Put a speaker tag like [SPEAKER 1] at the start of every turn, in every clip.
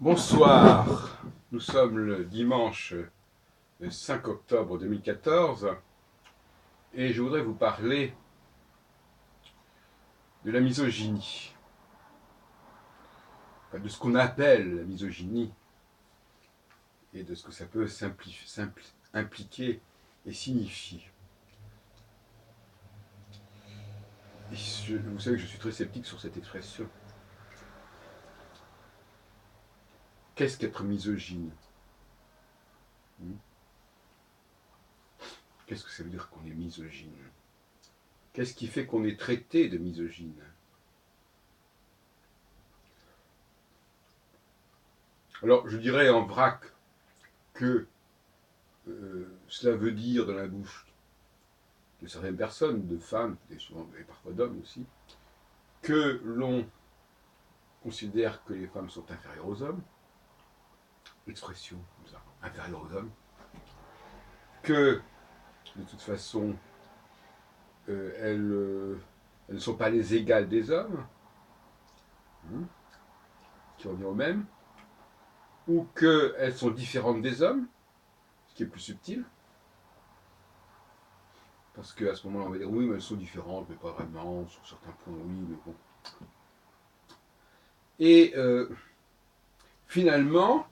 [SPEAKER 1] Bonsoir, nous sommes le dimanche 5 octobre 2014 et je voudrais vous parler de la misogynie, enfin, de ce qu'on appelle la misogynie et de ce que ça peut impliquer et signifier. Et vous savez que je suis très sceptique sur cette expression. Qu'est-ce qu'être misogyne? Qu'est-ce que ça veut dire qu'on est misogyne? Qu'est-ce qui fait qu'on est traité de misogyne? Alors, je dirais en vrac que cela veut dire dans la bouche de certaines personnes, de femmes, et parfois d'hommes aussi, que l'on considère que les femmes sont inférieures aux hommes, expression comme ça, inférieures aux hommes, que de toute façon elles ne sont pas les égales des hommes, qui revient au même, ou qu'elles sont différentes des hommes, ce qui est plus subtil, parce qu'à ce moment-là on va dire oui mais elles sont différentes, mais pas vraiment, sur certains points oui, mais bon. Et finalement,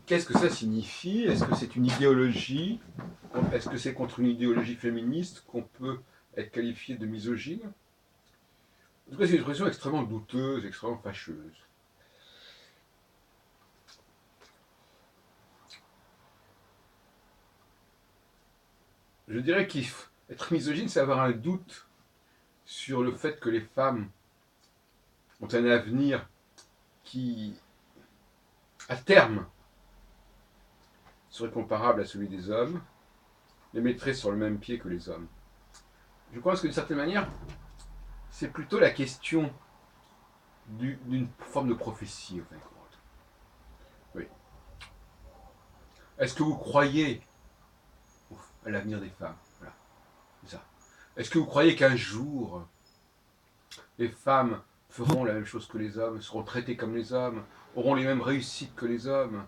[SPEAKER 1] qu'est-ce que ça signifie? Est-ce que c'est une idéologie? Est-ce que c'est contre une idéologie féministe qu'on peut être qualifié de misogyne? En tout cas, c'est une expression extrêmement douteuse, extrêmement fâcheuse. Je dirais qu'être misogyne, c'est avoir un doute sur le fait que les femmes ont un avenir qui, à terme, serait comparable à celui des hommes, les mettrait sur le même pied que les hommes. Je pense que d'une certaine manière, c'est plutôt la question d'une forme de prophétie, en fin de compte. Oui. Est-ce que vous croyez à l'avenir des femmes? Voilà, c'est ça. Est-ce que vous croyez qu'un jour, les femmes feront la même chose que les hommes, seront traitées comme les hommes, auront les mêmes réussites que les hommes,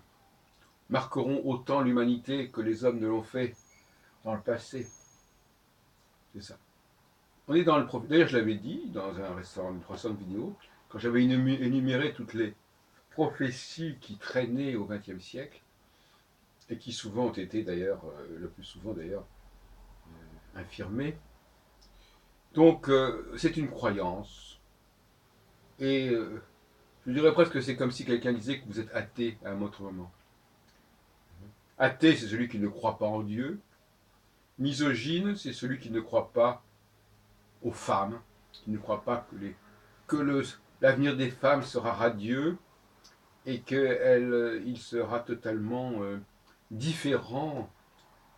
[SPEAKER 1] marqueront autant l'humanité que les hommes ne l'ont fait dans le passé? C'est ça. On est dans le D'ailleurs, je l'avais dit dans une récente vidéo, quand j'avais énuméré toutes les prophéties qui traînaient au XXe siècle, et qui souvent ont été d'ailleurs, le plus souvent d'ailleurs, infirmées. Donc, c'est une croyance. Et je dirais presque que c'est comme si quelqu'un disait que vous êtes athée à un autre moment. Athée, c'est celui qui ne croit pas en Dieu. Misogyne, c'est celui qui ne croit pas aux femmes, qui ne croit pas que l'avenir des femmes sera radieux et qu'il sera totalement différent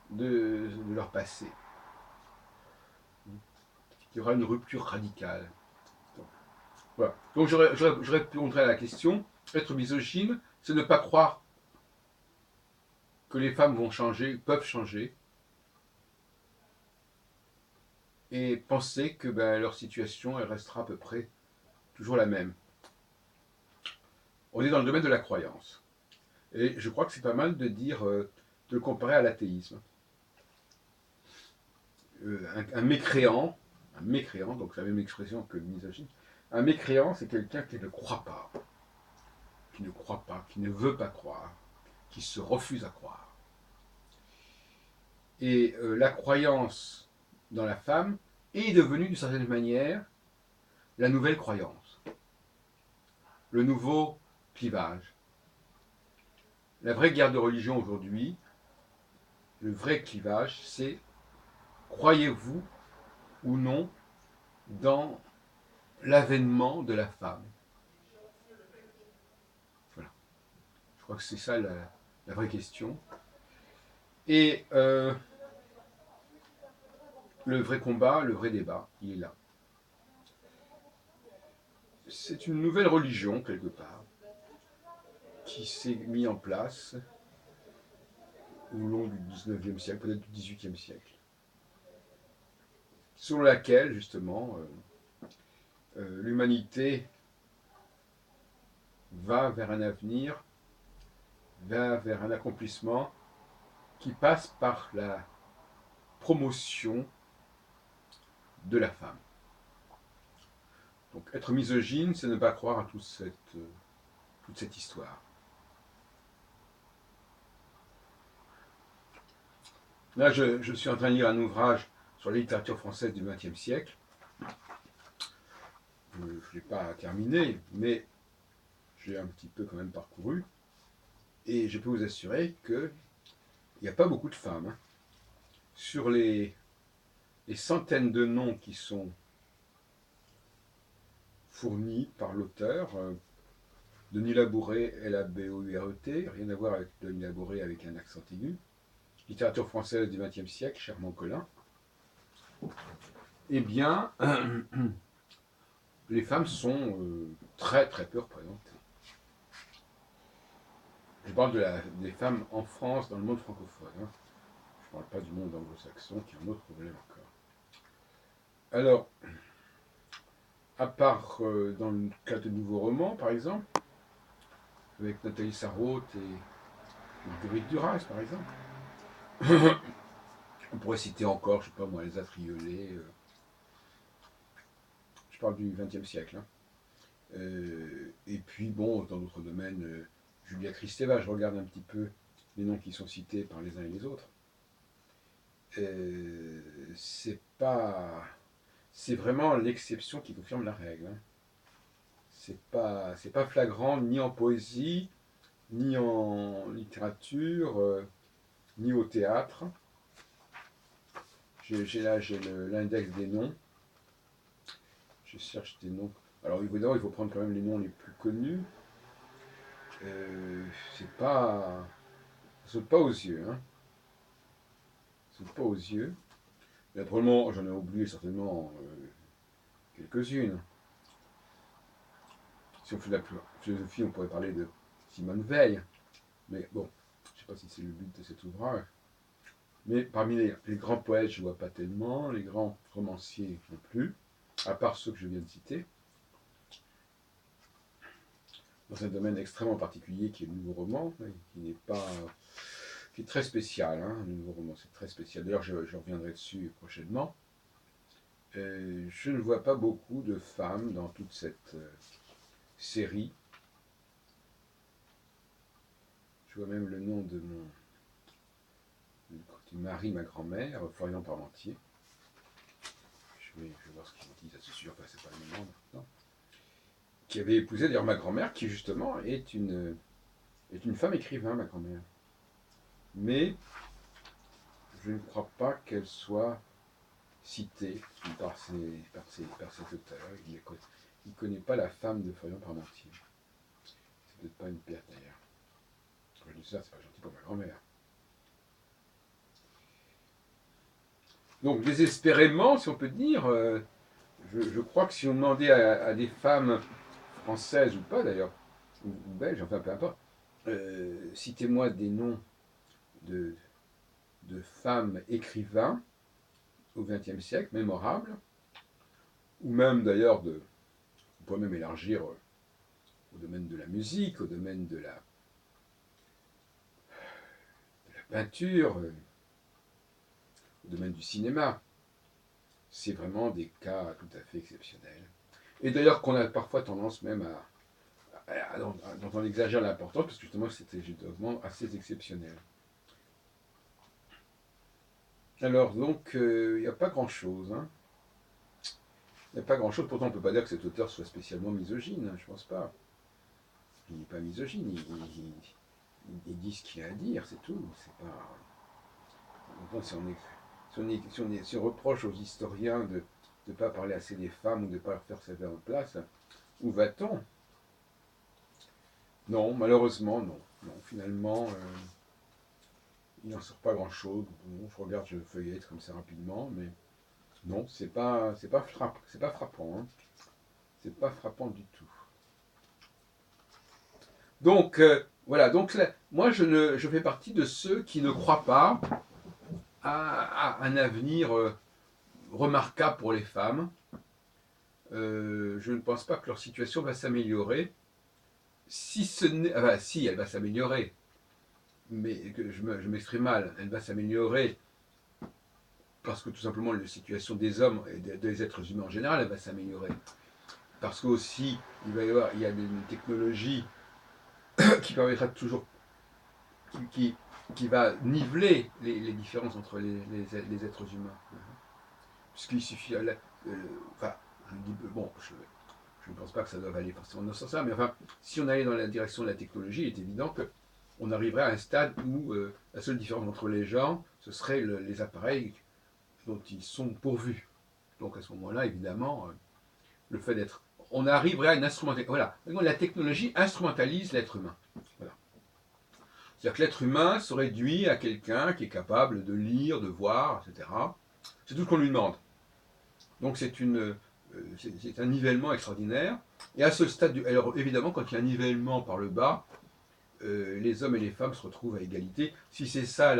[SPEAKER 1] de leur passé. Il y aura une rupture radicale. Voilà. Donc je répondrai à la question, être misogyne, c'est ne pas croire que les femmes vont changer, peuvent changer, et penser que leur situation, elle restera à peu près toujours la même. On est dans le domaine de la croyance. Et je crois que c'est pas mal de dire, de le comparer à l'athéisme. Un mécréant, donc c'est la même expression que le misogyne, un mécréant, c'est quelqu'un qui ne croit pas, qui ne veut pas croire, qui se refuse à croire. Et la croyance dans la femme est devenue d'une certaine manière la nouvelle croyance, le nouveau clivage. La vraie guerre de religion aujourd'hui, le vrai clivage, c'est croyez-vous ou non dans l'avènement de la femme? Voilà. Je crois que c'est ça la vraie question. Et le vrai combat, le vrai débat, il est là. C'est une nouvelle religion, quelque part, qui s'est mise en place au long du 19e siècle, peut-être du 18e siècle, selon laquelle, justement, l'humanité va vers un avenir, va vers un accomplissement qui passe par la promotion de la femme. Donc être misogyne, c'est ne pas croire à toute cette histoire. Là, je suis en train de lire un ouvrage sur la littérature française du XXe siècle. Je ne l'ai pas terminé, mais j'ai un petit peu quand même parcouru. Et je peux vous assurer qu'il n'y a pas beaucoup de femmes. Hein. Sur les centaines de noms qui sont fournis par l'auteur, Denis Labouré, Labouret, rien à voir avec Denis Labouré avec un accent aigu. Littérature française du XXe siècle, Chermont Collin. Eh bien, les femmes sont très très peu représentées. Je parle des femmes en France, dans le monde francophone. Hein. Je ne parle pas du monde anglo-saxon, qui est un autre problème encore. Alors, à part dans le cas de nouveaux romans, par exemple, avec Nathalie Sarraute et Marguerite Duras, par exemple. On pourrait citer encore, je ne sais pas moi, les Triolet. Je parle du XXe siècle. Hein. Et puis, bon, dans d'autres domaines, Julia Kristeva, je regarde un petit peu les noms qui sont cités par les uns et les autres. C'est vraiment l'exception qui confirme la règle. Hein. C'est pas flagrant ni en poésie, ni en littérature, ni au théâtre. J'ai l'index des noms. Je cherche des noms. Alors évidemment, il faut prendre quand même les noms les plus connus. C'est pas. Ça saute pas aux yeux. Hein. Ça saute pas aux yeux. Naturellement, j'en ai oublié certainement quelques-unes. Si on fait de la philosophie, on pourrait parler de Simone Veil. Mais bon, je ne sais pas si c'est le but de cet ouvrage. Mais parmi les grands poètes, je ne vois pas tellement. Les grands romanciers non plus. À part ceux que je viens de citer. Dans un domaine extrêmement particulier qui est le nouveau roman, qui est très spécial, hein, le nouveau roman, c'est très spécial. D'ailleurs, je reviendrai dessus prochainement. Je ne vois pas beaucoup de femmes dans toute cette série. Je vois même le nom de du mari, ma grand-mère, Florian Parmentier. Je vais voir ce qu'ils disent à ce sujet, enfin c'est pas le même nom maintenant. Qui avait épousé d'ailleurs ma grand-mère, qui justement est une femme écrivain, ma grand-mère. Mais je ne crois pas qu'elle soit citée par cet auteur. Il ne connaît pas la femme de Florian Parmentier. C'est peut-être pas une perte d'ailleurs. Quand je dis ça, c'est pas gentil pour ma grand-mère. Donc désespérément, si on peut dire, je crois que si on demandait à des femmes françaises ou pas d'ailleurs, ou belges, enfin peu importe, citez-moi des noms de femmes écrivains au XXe siècle, mémorables, ou même d'ailleurs on pourrait même élargir au domaine de la musique, au domaine de la peinture, au domaine du cinéma. C'est vraiment des cas tout à fait exceptionnels. Et d'ailleurs qu'on a parfois tendance même dont on exagère l'importance, parce que justement c'était justement assez exceptionnel. Alors donc, il n'y a pas grand-chose. Hein. Il n'y a pas grand-chose, pourtant on ne peut pas dire que cet auteur soit spécialement misogyne, hein, je ne pense pas. Il n'est pas misogyne, il dit ce qu'il a à dire, c'est tout. C'est pas... Enfin, si on reproche aux historiens de ne pas parler assez des femmes ou de ne pas leur faire servir en place, où va-t-on? Non, malheureusement, non. Non, finalement, il n'en sort pas grand-chose. Bon, je regarde, je feuillette comme ça rapidement, mais non, c'est pas frappant. Hein. C'est pas frappant du tout. Donc, voilà. Donc, là, moi, je fais partie de ceux qui ne croient pas à un avenir remarquable pour les femmes. je ne pense pas que leur situation va s'améliorer, si ce n'est... Enfin, si, elle va s'améliorer, mais que je m'exprime mal, elle va s'améliorer parce que tout simplement la situation des hommes et des êtres humains en général, elle va s'améliorer. Parce qu'aussi, il y a une technologie qui permettra toujours, qui, qui va niveler les différences entre les êtres humains. Puisqu'il suffit, enfin, je dis, bon, je ne pense pas que ça doit aller forcément dans ce sens-là, mais enfin, si on allait dans la direction de la technologie, il est évident qu'on arriverait à un stade où la seule différence entre les gens, ce serait les appareils dont ils sont pourvus. Donc à ce moment-là, évidemment, le fait d'être... On arriverait à une instrumentalisation. Voilà, la technologie instrumentalise l'être humain. Voilà. C'est-à-dire que l'être humain se réduit à quelqu'un qui est capable de lire, de voir, etc. C'est tout ce qu'on lui demande. Donc c'est un nivellement extraordinaire. Et à ce stade, alors évidemment, quand il y a un nivellement par le bas, les hommes et les femmes se retrouvent à égalité. Si c'est ça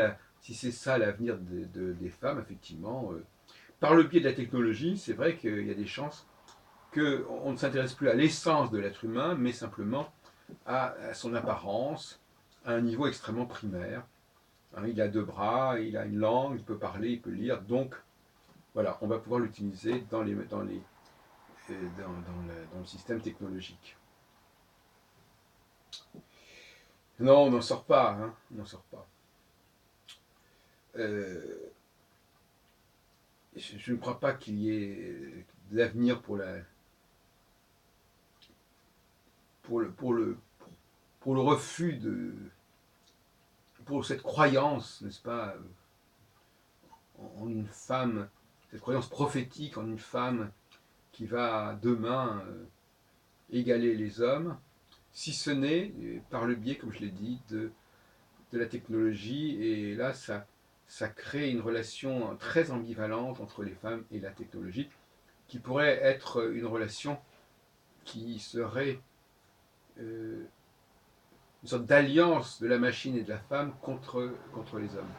[SPEAKER 1] l'avenir des femmes, effectivement, par le biais de la technologie, c'est vrai qu'il y a des chances qu'on ne s'intéresse plus à l'essence de l'être humain, mais simplement à son apparence, à un niveau extrêmement primaire. Hein, il a deux bras, il a une langue, il peut parler, il peut lire, donc voilà, on va pouvoir l'utiliser dans le système technologique. Non, on n'en sort pas, hein, on n'en sort pas. Euh, je ne crois pas qu'il y ait de l'avenir pour le refus pour cette croyance, n'est-ce pas, en une femme, cette croyance prophétique en une femme qui va demain égaler les hommes, si ce n'est par le biais, comme je l'ai dit, de la technologie. Et là, ça crée une relation très ambivalente entre les femmes et la technologie, qui pourrait être une relation qui serait une sorte d'alliance de la machine et de la femme contre les hommes.